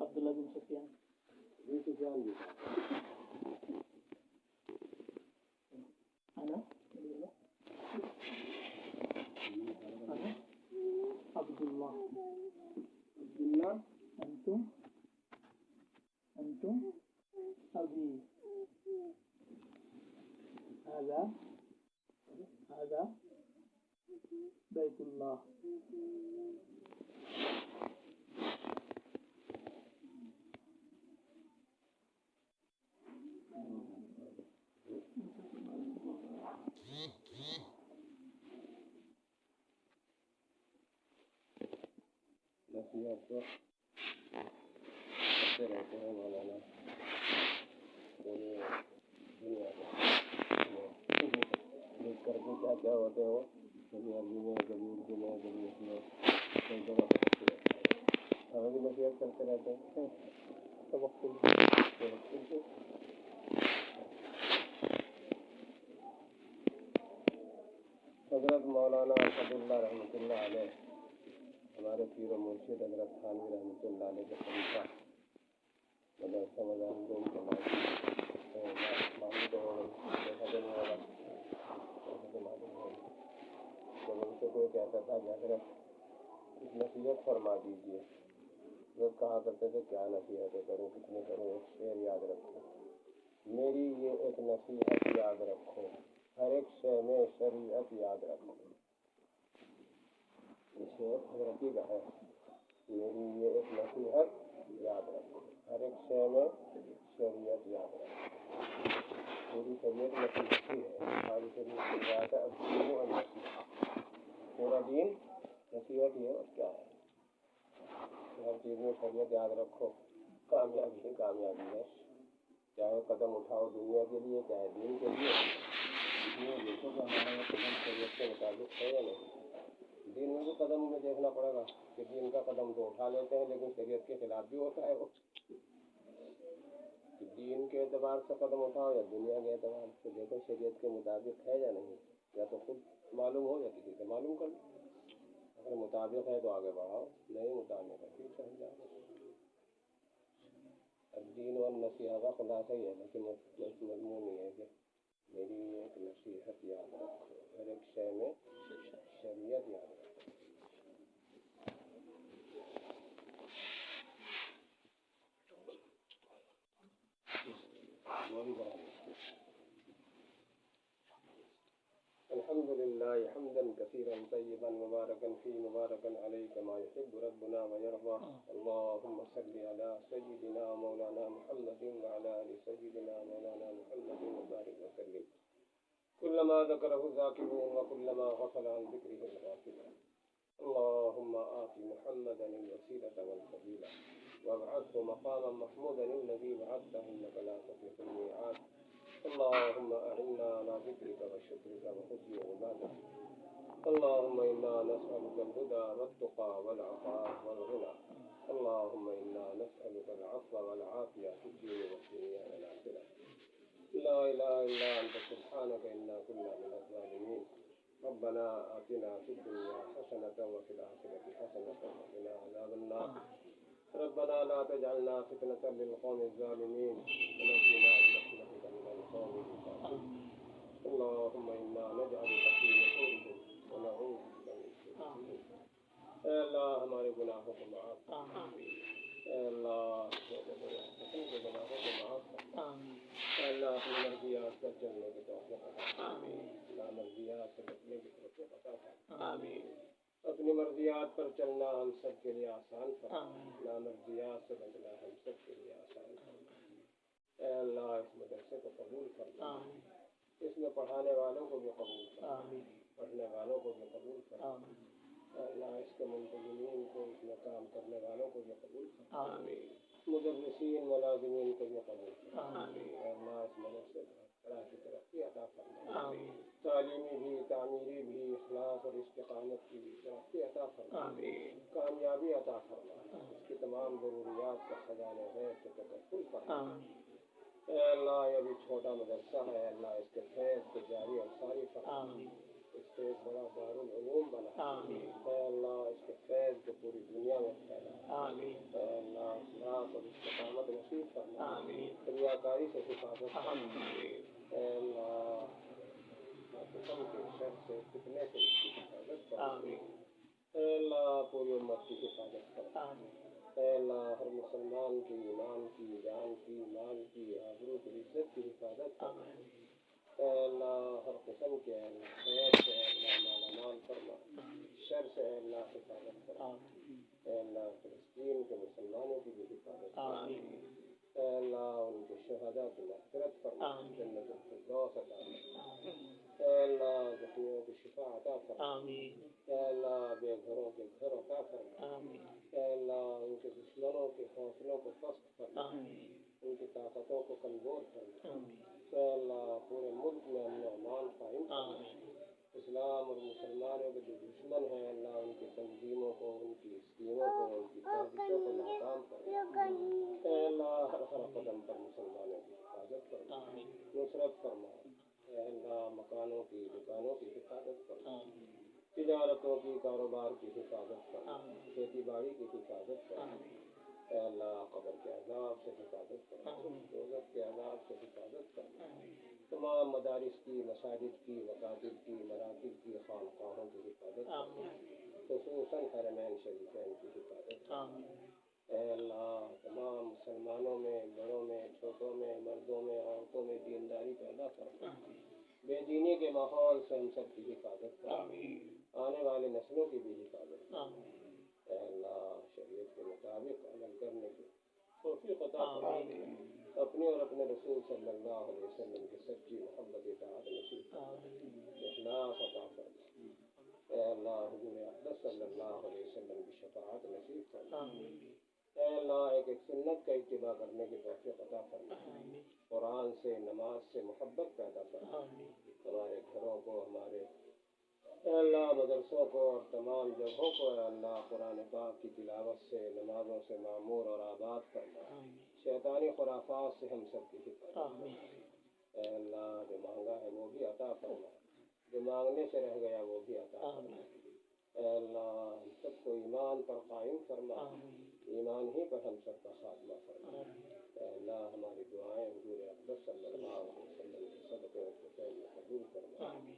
عبداللہ بن سفیان انا عبداللہ انتم ابی هذا بیت اللہ. نصیحت تو کرتے رہتے ہیں مولانا پوری دنیا میں لکھ کر کے کیا ہوتے ہو کبھی عربی میں کبھی اردو میں کبھی اس میں کئی جگہ پہنچتے رہتے ہیں ہمیں بھی نصیحت کرتے رہتے ہیں حضرت مولانا اسد اللہ رحمۃ اللہ علیہ ہمارے پیر و مرشد حضرت تھانوی رحمۃ اللہ علیہ کے خلیفہ مدرسہ مظاہرین کے جب ان سے کوئی کہتا تھا کہ حضرت کچھ نصیحت فرما دیجیے، لوگ کہا کرتے تھے کیا نصیحتیں کروں، کتنے کروں، ایک شعر یاد رکھو، میری یہ ایک نصیحت یاد رکھو، ہر ایک شے میں شریعت یاد رکھو. یہ شعر حضرت کا ہے، میری یہ ایک نصیحت یاد رکھو، ہر ایک شے میں شریعت یاد رکھو. پوری شریعت نصیحت ہی ہے. ہماری شریعت کی بات ہے الدین والنصیحہ، پورا دین نصیحت ہی ہے. اور کیا ہے، ہر چیز میں شریعت یاد رکھو، کامیابی ہی کامیابی ہے. چاہے قدم اٹھاؤ دنیا کے لیے چاہے دین کے لیے، دیکھو کہ ہمارا یہ قدم شریعت کے مطابق ہے یا نہیں. دین میں بھی قدم میں دیکھنا پڑے گا کہ دین کا قدم تو اٹھا لیتے ہیں لیکن شریعت کے خلاف بھی ہوتا ہے. وہ دین کے اعتبار سے قدم اٹھاؤ یا دنیا کے اعتبار سے دیکھو شریعت کے مطابق ہے یا نہیں. یا تو خود معلوم ہو یا کسی سے معلوم کر لو. اگر مطابق ہے تو آگے بڑھاؤ، نہیں مطابق ہے پھر چل جاؤ. الدین والنصیحہ کا خلاصہ ہی ہے، لیکن مضمون یہ ہے کہ میری ایک نصیحت یاد رکھو، ہر ایک شے میں شریعت یاد رکھو. الحمد لله حمدا كثيرا طيبا مباركا فيه مباركا عليه كما يحب ربنا ويرضى. اللهم صل على سيدنا مولانا محمد وعلى آل سيدنا مولانا محمد وبارك وسلم. كلما ذكره الذاكرون وكلما غفل عن ذكره الغافلون. اللهم آت محمدا الوسيلة والفضيلة وابعثه مقاما محمودا الذي وعدته إنك لا تخلف الميعاد. اللهم أعنا على ذكرك وشكرك وحسن عبادتك. اللهم إنا نسألك الهدى والتقى والعفاف والغنى. اللهم إنا نسألك العفو والعافية في الدين والدنيا والآخرة. لا إله إلا أنت سبحانك إنا كنا من الظالمين. ربنا آتنا في الدنيا حسنة وفي الآخرة حسنة وقنا عذاب النار. ربنا لا تجعلنا فتنة للقوم الظالمين ونجنا برحمتك من القوم الكافرين. اللهم إنا نجعلك في نحورهم ونعوذ بك من شرورهم. اے اللہ ہمارے گناہوں کو معاف کر. اے اللہ اپنے گناہوں کو معاف کر. اے اللہ اپنی مرضیات پر چلنے کی توفیق عطا فرما. نامرضیات سے بچنے کی توفیق عطا فرما. اپنی مرضیات پر چلنا ہم سب کے لیے آسان فرما. نامرضیات سے بچنا ہم سب کے لیے آسان فرما. اے اللہ اس مدرسے کو قبول فرما. اس میں پڑھانے والوں کو بھی قبول فرما، پڑھنے والوں کو بھی قبول فرما. اے اللہ اس کے منتظمین کو، اس میں کام کرنے والوں کو بھی قبول فرما. مدرسین ملازمین کو بھی قبول فرما. اے اللہ اس مدرسے کو طرح کی ترقی عطا فرما. تعلیمی بھی، تعمیری بھی، اخلاص اور استقامت کی بھی ترقی عطا فرما. کامیابی عطا فرما. اس کی تمام ضروریات کا خزانہ غیب سے تکفل فرما. اے اللہ یہ بھی چھوٹا مدرسہ ہے، اللہ اس کے فیض کو جاری اور ساری فرما. اس سے ایک بڑا دارالعلوم بنا. اے اللہ اس کے فیض کو پوری دنیا میں پھیلا. اے اللہ اور استقامت نصیب فرما آمین ریاکاری سے حفاظت فرما آمین اے اللہ قسم کے شر سے فتنے سے اس کی حفاظت فرما آمین اے اللہ پوری امت کی حفاظت فرما آمین اے اللہ ہر مسلمان کی ایمان کی جان کی مال کی آبرو کی عزت کی حفاظت فرما آمین اے اللہ ہر قسم کے اے اللہ خیر سے اے اللہ مالا مال فرما شر سے اے اللہ حفاظت فرما آمین اے اللہ فلسطین کے مسلمانوں کی بھی حفاظت فرما آمین اے اللہ ان کے شہداء کی مغفرت فرما آمین جنت الفردوس عطا فرما آمین اے اللہ زخمیوں کی شفا عطا فرما آمین اے اللہ بے گھروں کے گھر عطا فرما آمین اے اللہ ان کے دشمنوں کے حوصلوں کو پست فرما آمین ان کی طاقتوں کو کمزور فرما آمین اے اللہ پورے ملک میں امن و امان قائم فرما آمین اسلام اور مسلمانوں کے جو دشمن ہیں اللہ ان کی تنظیموں کو ان کی اسکیموں کو ان کی سازشوں کو ناکام فرما اے اللہ ہر ہر قدم پر مسلمانوں کی حفاظت فرما آمین نصرت فرما اے اللہ مکانوں کی دکانوں کی حفاظت فرما آمین تجارتوں کی کاروبار کی حفاظت فرما آمین کھیتی باڑی کی حفاظت فرما آمین اے اللہ قبر کے عذاب سے حفاظت فرما آمین دوزخ کے عذاب سے حفاظت فرما آمین تمام مدارس کی مساجد کی مکاتب کی مراکز کی خانقاہوں کی حفاظت فرما آمین خصوصاً حرمین شریفین کی حفاظت فرما آمین اے اللہ تمام مسلمانوں میں بڑوں میں چھوٹوں میں مردوں میں عورتوں میں دینداری پیدا فرما آمین بے دینی کے ماحول سے ہم سب کی حفاظت فرما آمین آنے والے نسلوں کی بھی حفاظت فرما آمین اے اللہ شریعت کے مطابق عمل کرنے کی توفیق عطا فرما آمین اپنے اور اپنے رسول صلی اللہ علیہ وسلم کی سچی محبت اطاعت نصیب فرما آمین اخلاص عطا فرما اے اللہ حضور اقدس صلی اللہ علیہ وسلم کی شفاعت نصیب فرما آمین اے اللہ ایک ایک سنت کا اتباع کرنے کی توفیق عطا فرما آمین قرآن سے نماز سے محبت پیدا فرما آمین ہمارے گھروں کو ہمارے اے اللہ مدرسوں کو اور تمام جگہوں کو اے اللہ قرآن پاک کی تلاوت سے نمازوں سے معمور اور آباد فرما آمین شیطانی خرافات سے ہم سب کی حفاظت آمین اے اللہ جو مانگا ہے وہ بھی عطا فرما جو مانگنے سے رہ گیا وہ بھی عطا فرما آمین اے اللہ ہم سب کو ایمان پر قائم فرما آمین ایمان ہی پر ہم سب کا خاتمہ فرما آمین اے اللہ ہماری دعائیں حضور اقدس صلی اللہ علیہ وسلم کے صدقے اور فضیلت میں قبول فرما آمین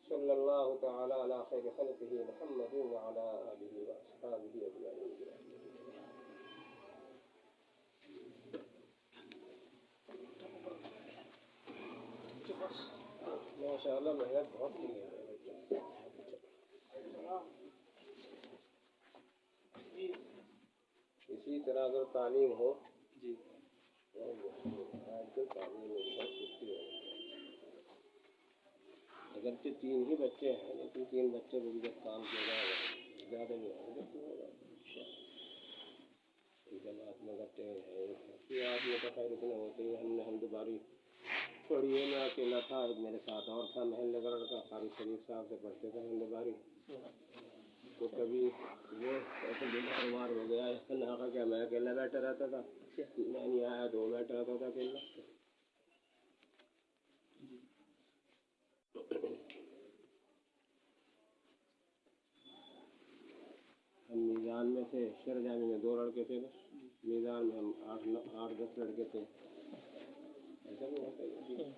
صلی اللہ تعالی علی خیر خلقہ محمد وعلی آلہ واصحابہ اجمعین ماشاء اللہ محنت بہت کی ہے اسی طرح اگر تعلیم ہو جی آج کل تعلیم میں بہت سستی ہے اگرچہ 3 ہی بچے ہیں لیکن 3 بچے کو بھی جب کام کیا جائے گا زیادہ نہیں ہوگا لیکن ہوگا جماعت میں کرتے ہیں کہ آپ نے تو خیر اتنے ہوتے ہی ہم دوباری پڑھی ہے میں اکیلا تھا ایک میرے ساتھ اور تھا محل نگر کا قاری شریف صاحب سے پڑھتے تھے ہم دوباری تو کبھی وہ ایسے بیمار ہو گیا نہ کہ میں اکیلا بیٹھا رہتا تھا میں نہیں آیا تو وہ بیٹھا رہتا تھا اکیلا ہم میزان میں تھے شر جامع میں 2 لڑکے تھے بس میزان میں ہم 8-10 لڑکے تھے ایسا بھی ہوتا ہے